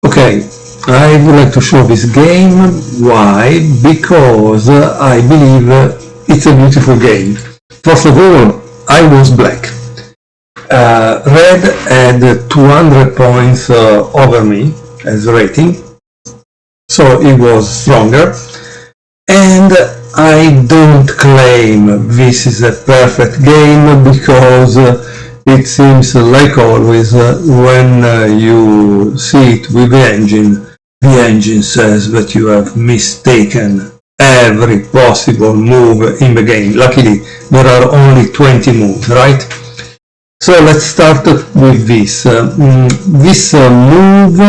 Okay, I would like to show this game. Why? Because I believe it's a beautiful game. First of all, I was black. Red had 200 points over me as rating, so it was stronger. And I don't claim this is a perfect game, because it seems like always when you see it with the engine says that you have mistaken every possible move in the game. Luckily, there are only 20 moves, right? So let's start with this. This move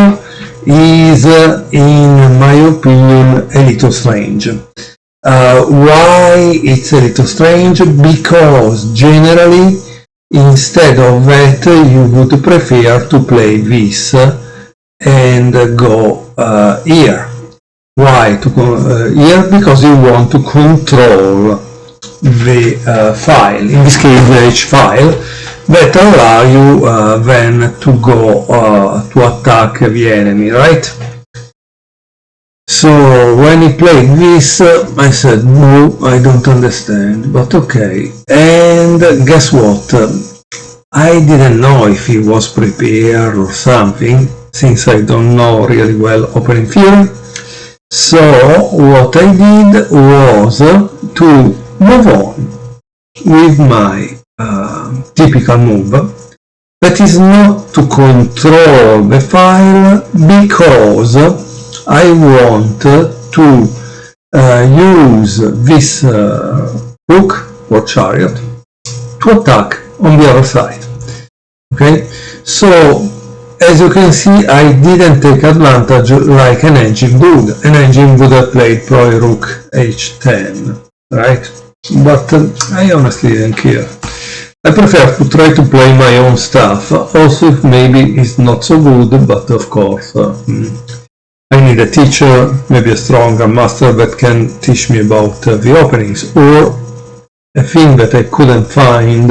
is, in my opinion, a little strange. Why it's a little strange? Because generally, instead of that, you would prefer to play this and go here. Why to go here? Because you want to control the file, in this case the H file, that allow you then to go to attack the enemy, right? So when he played this, I said, no, I don't understand, but okay. And guess what? I didn't know if he was prepared or something, since I don't know really well opening theory. So what I did was to move on with my typical move, that is not to control the file, because I want to use this hook or chariot to attack on the other side. Okay, so as you can see, I didn't take advantage like an engine would. An engine would have played probably rook h10, right? But I honestly didn't care. I prefer to try to play my own stuff, also if maybe it's not so good, but of course I need a teacher, maybe a stronger master that can teach me about the openings. Or a thing that I couldn't find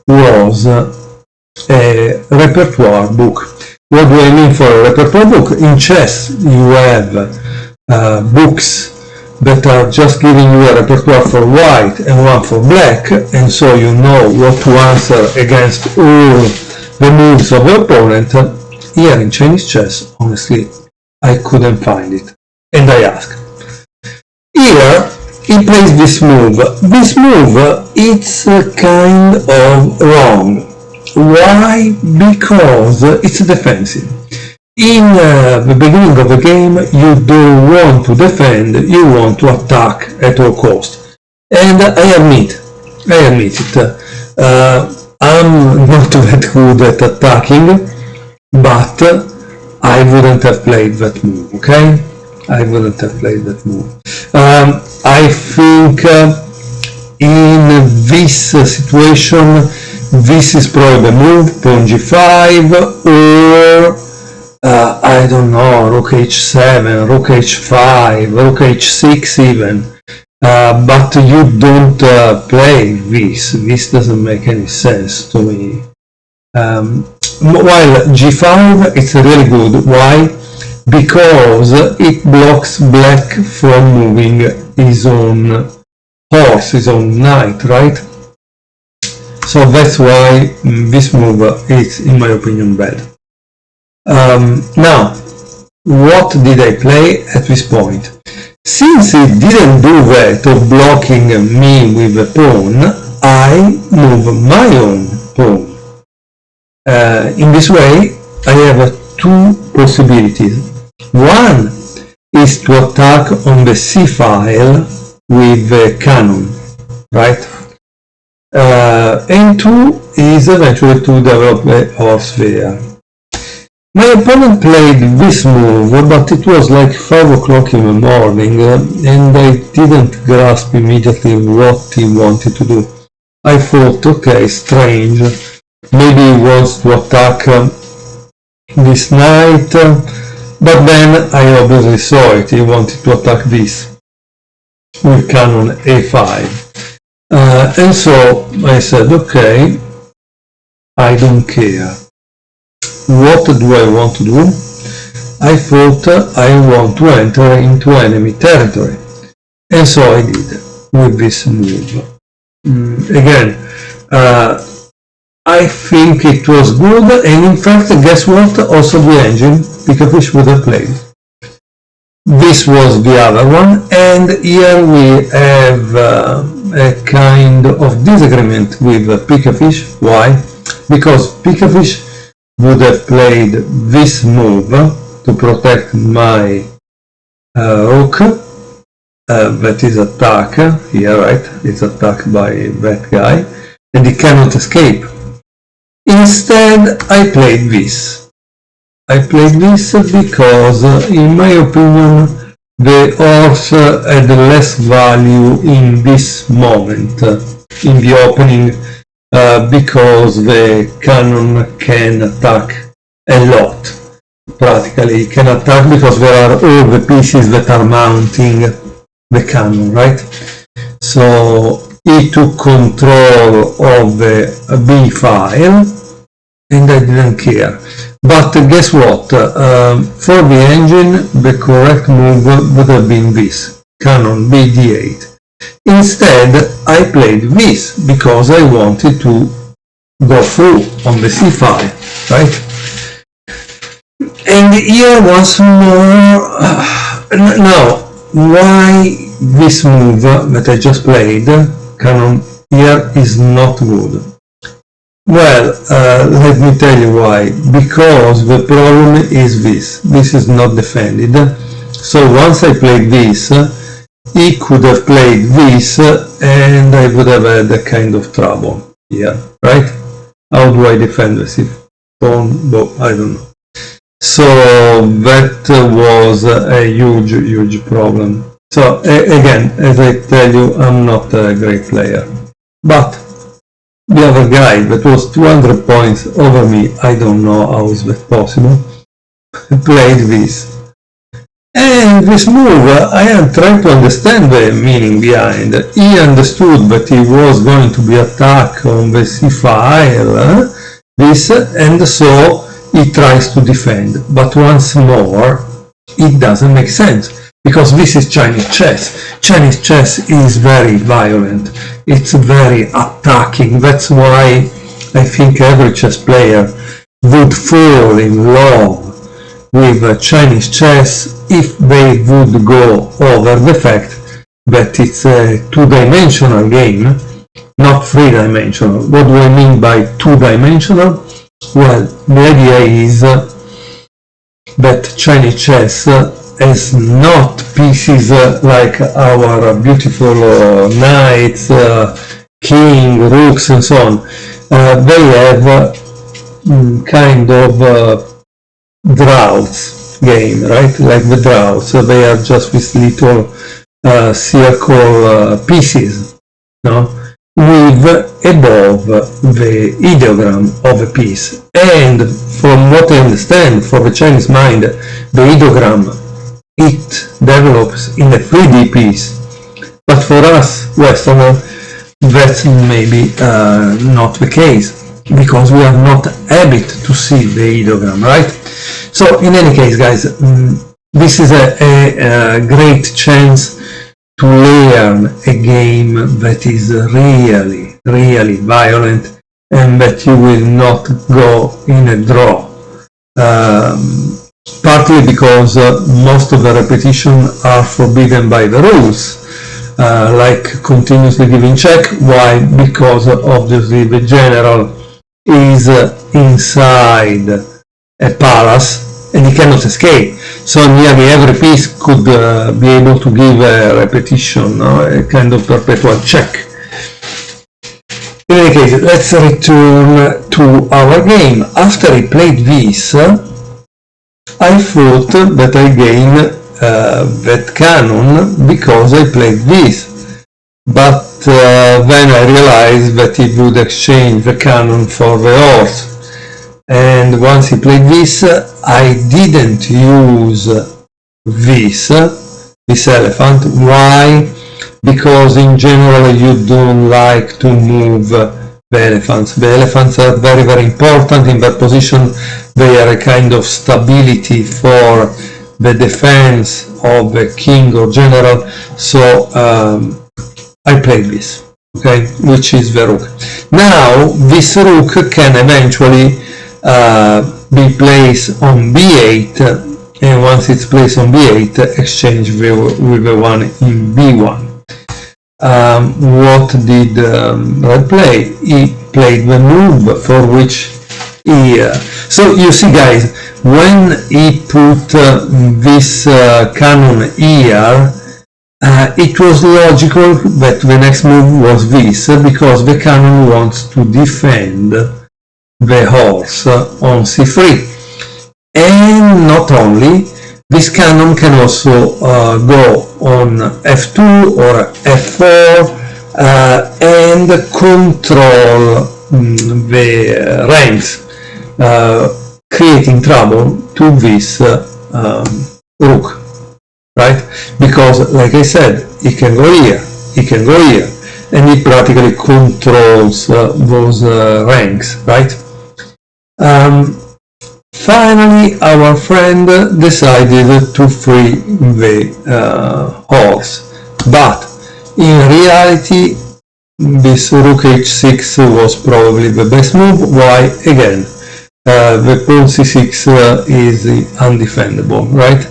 was a repertoire book. What do I mean for a repertoire book? In chess you have books that are just giving you a repertoire for white and one for black, and so you know what to answer against all the moves of the opponent. Here in Chinese chess, honestly, I couldn't find it, and I asked. Here he plays this move. This move, it's kind of wrong. Why? Because it's defensive. In the beginning of the game, you don't want to defend, you want to attack at all costs. And I admit it. I'm not that good at attacking, but I wouldn't have played that move, okay? I wouldn't have played that move. I think in this situation, this is probably the move, pawn g5, or I don't know, rook h7, rook h5, rook h6 even. But you don't play this. This doesn't make any sense to me. While g5, it's really good. Why? Because it blocks black from moving his own horse, his own knight, right? So that's why this move is, in my opinion, bad. Now, what did I play at this point? Since he didn't do that of blocking me with a pawn, I move my own pawn. In this way, I have two possibilities. One is to attack on the C file with the cannon, right? And two is eventually to develop a horse there. My opponent played this move, but it was like 5 o'clock in the morning, and I didn't grasp immediately what he wanted to do. I thought, okay, strange, maybe he wants to attack this knight, but then I obviously saw it, he wanted to attack this with cannon a5. And so I said, okay, I don't care. What do I want to do? I thought I want to enter into enemy territory, and so I did with this move. Again, I think it was good, and in fact, guess what? Also the engine Pikafish would have played. This was the other one, and here we have a kind of disagreement with Pikafish. Why? Because Pikafish would have played this move to protect my rook, that is attack here, right? It's attacked by that guy, and he cannot escape. Instead, I played this. I played this because, in my opinion, the horse had less value in this moment, in the opening, because the cannon can attack a lot. Practically, it can attack because there are all the pieces that are mounting the cannon, right? So he took control of the B file, and I didn't care. But guess what? For the engine, the correct move would have been this, cannon BD8. Instead, I played this because I wanted to go through on the C file, right? And here once more, now, why this move that I just played, cannon here, is not good? Well, let me tell you why. Because the problem is this. This is not defended. So once I played this, he could have played this, and I would have had a kind of trouble here, right? How do I defend this? Pawn, I don't know. So that was a huge problem. So again, as I tell you, I'm not a great player. But the other guy that was 200 points over me, I don't know how is that possible, played this. And this move, I am trying to understand the meaning behind. He understood that he was going to be attacked on the C file, this, and so he tries to defend. But once more, it doesn't make sense, because this is Chinese chess. Chinese chess is very violent. It's very attacking. That's why I think every chess player would fall in love with Chinese chess if they would go over the fact that it's a two-dimensional game, not three-dimensional. What do I mean by two-dimensional? Well, the idea is that Chinese chess has not pieces like our beautiful knights, king, rooks, and so on. They have kind of droughts game, right? Like the droughts. So they are just these little circle pieces, no? With above the ideogram of a piece. And from what I understand, for the Chinese mind, the ideogram, it develops in a 3D piece. But for us, Westerners, that's maybe not the case, because we are not able to see the ideogram, right? So in any case, guys, this is a great chance to learn a game that is really violent, and that you will not go in a draw. Partly because most of the repetition are forbidden by the rules, like continuously giving check. Why? Because obviously the general is inside a palace and he cannot escape. So nearly every piece could be able to give a repetition, a kind of perpetual check. In any case, let's return to our game. After I played this, I thought that I gained that cannon because I played this. But then I realized that he would exchange the cannon for the horse. And once he played this, I didn't use this elephant. Why? Because in general you don't like to move the elephants. The elephants are very, very important in their position. They are a kind of stability for the defense of the king or general. So I played this, okay, which is the rook. Now this rook can eventually be placed on b8, and once it's placed on b8, exchange with the one in b1. What did Red play? He played the move for which he... so you see, guys, when he put this cannon here, it was logical that the next move was this, because the cannon wants to defend the horse on c3. And not only, this cannon can also go on f2 or f4 and control the ranks, creating trouble to this rook, right? Because, like I said, he can go here, he can go here, and he practically controls those ranks, right? Finally, our friend decided to free the horse, but in reality this rook h6 was probably the best move. Why? Again, the pawn c6 is undefendable, right?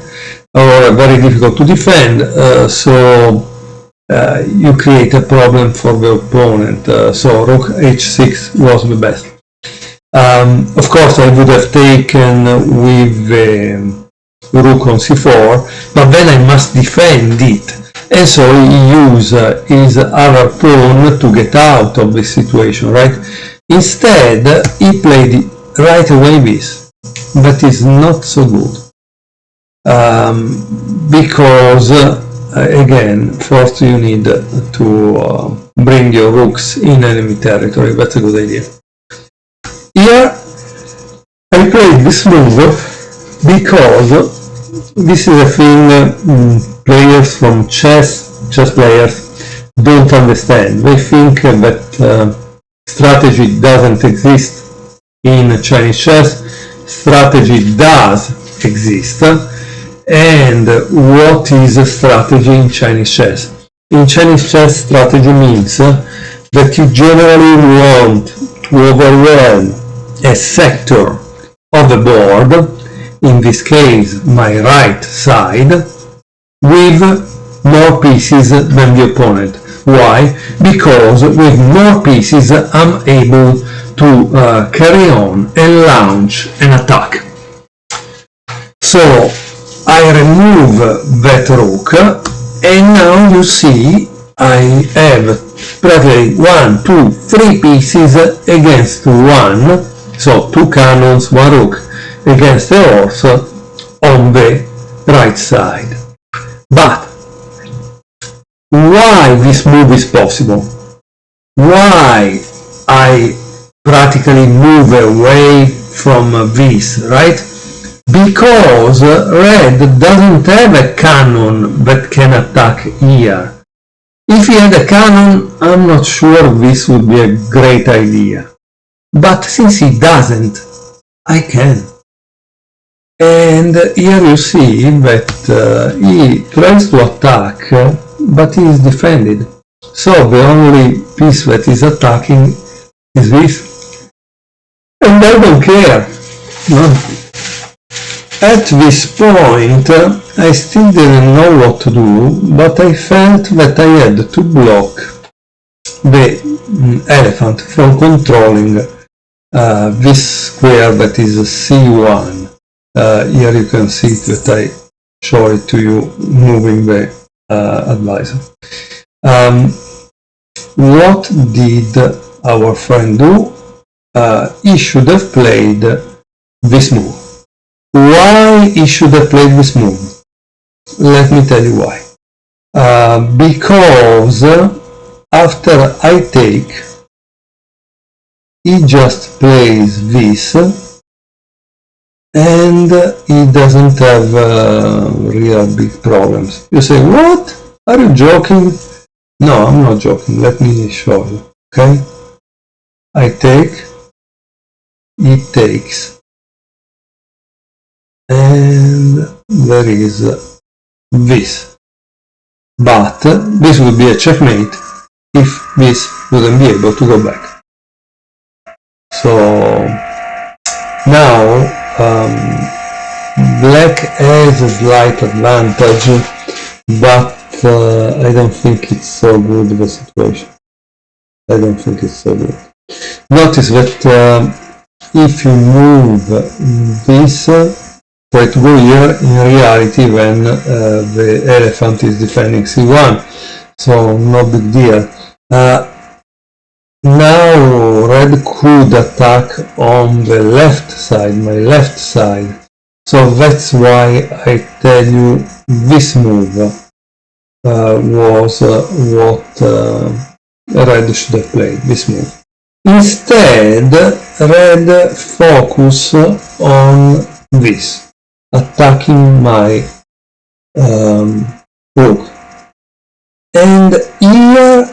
Or very difficult to defend, so you create a problem for the opponent. So rook h6 was the best. Of course, I would have taken with the rook on c4, but then I must defend it, and so he used his other pawn to get out of this situation, right? Instead, he played right away this, but it's not so good, because again, first you need to bring your rooks in enemy territory. That's a good idea. Here I played this move because this is a thing players from chess players don't understand. They think that strategy doesn't exist in Chinese chess. Strategy does exist. And what is a strategy in Chinese chess? In Chinese chess, strategy means that you generally want to overwhelm a sector of the board, in this case my right side, with more pieces than the opponent. Why? Because with more pieces I'm able to carry on and launch an attack. So I remove that rook, and now you see I have practically 1, 2, 3 pieces against 1. So 2 cannons, 1 rook against the horse on the right side. But why this move is possible? Why I practically move away from this, right? Because red doesn't have a cannon that can attack here. If he had a cannon, I'm not sure this would be a great idea. But since he doesn't, I can. And here you see that he tries to attack, but he is defended. So the only piece that is attacking is this. And I don't care. No. At this point, I still didn't know what to do, but I felt that I had to block the elephant from controlling this square that is c1. Here you can see that I show it to you moving the advisor. What did our friend do? He should have played this move. Why he should have played this move? Let me tell you why. Because after I take, he just plays this, and he doesn't have real big problems. You say, what? Are you joking? No, I'm not joking. Let me show you. Okay? I take, it takes, and there is this. But this would be a checkmate if this wouldn't be able to go back. So now black has a slight advantage, but I don't think it's so good, the situation. I don't think it's so good. Notice that if you move this, try to go here, in reality when the elephant is defending c1, so no big deal. Now red could attack on the left side, my left side, so that's why I tell you this move was what red should have played, this move. Instead, red focus on this, attacking my rook. And here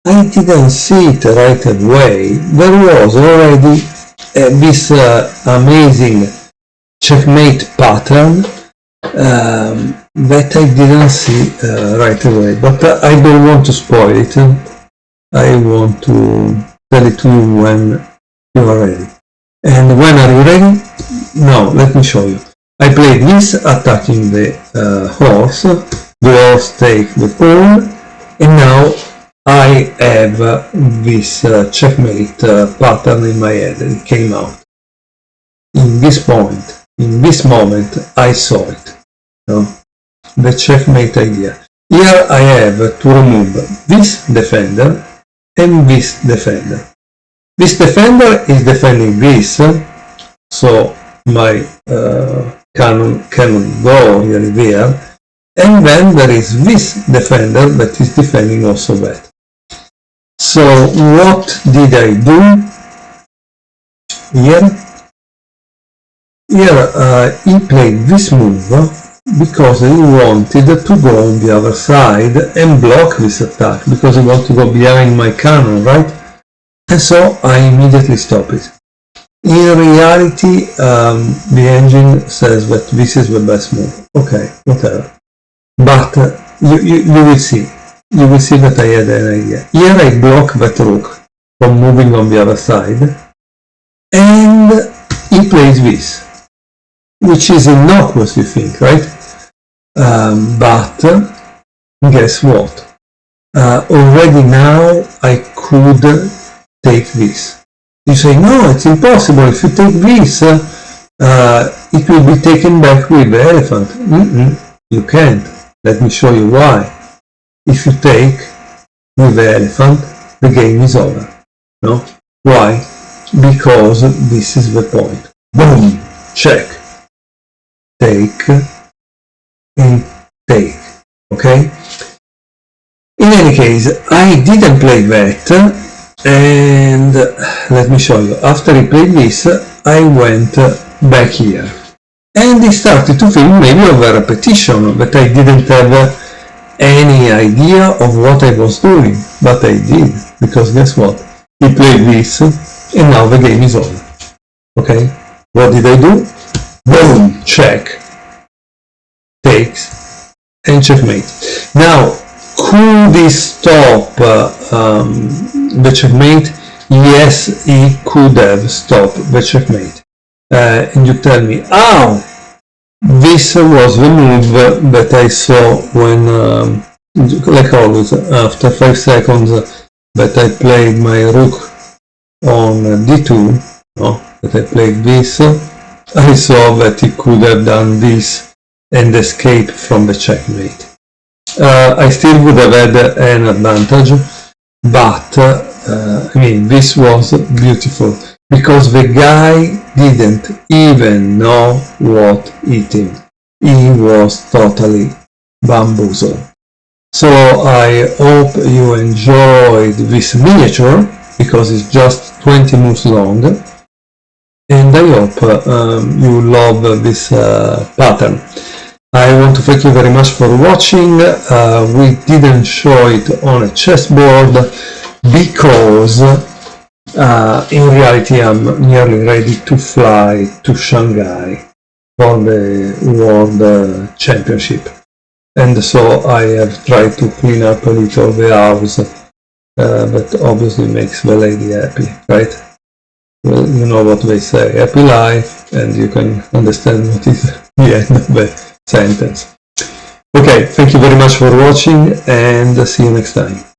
I didn't see it right away. There was already this amazing checkmate pattern that I didn't see right away. But I don't want to spoil it. I want to tell it to you when you are ready. And when are you ready? No, let me show you. I played this, attacking the horse. The horse take the pawn, and now I have this checkmate pattern in my head. It came out. In this point, in this moment, I saw it. The checkmate idea. Here I have to remove this defender and this defender. This defender is defending this, so my cannon cannot go really there. And then there is this defender that is defending also that. So what did I do here? Here he played this move because he wanted to go on the other side and block this attack, because he wanted to go behind my cannon, right? And so I immediately stop it. In reality, the engine says that this is the best move. Okay, whatever. But you will see. You will see that I had an idea. Here I block that rook from moving on the other side. And he plays this, which is innocuous, you think, right? But guess what? Already now I could take this. You say, no, it's impossible. If you take this, it will be taken back with the elephant. You can't. Let me show you why. If you take with the elephant, the game is over. No? Why? Because this is the point. Boom! Check. Take and take. Okay? In any case, I didn't play that, and let me show you. After he played this, I went back here. And he started to think maybe of a repetition, but I didn't have any idea of what I was doing. But I did, because guess what? He played this, and now the game is over. Okay? What did I do? Boom! Check. Takes. And checkmate. Now, could he stop the checkmate? Yes, he could have stopped the checkmate. And you tell me, oh, this was the move that I saw when, like always, after 5 seconds that I played my rook on d2, that I played this, I saw that he could have done this and escaped from the checkmate. I still would have had an advantage, but I mean, this was beautiful, because the guy didn't even know what hit him. He was totally bamboozled. So I hope you enjoyed this miniature, because it's just 20 moves long, and I hope you love this pattern. I want to thank you very much for watching. We didn't show it on a chessboard because In reality, I'm nearly ready to fly to Shanghai for the World Championship. And so I have tried to clean up a little the house, but obviously makes the lady happy, right? Well, you know what they say, happy life, and you can understand what is the end of the sentence. Okay, thank you very much for watching, and see you next time.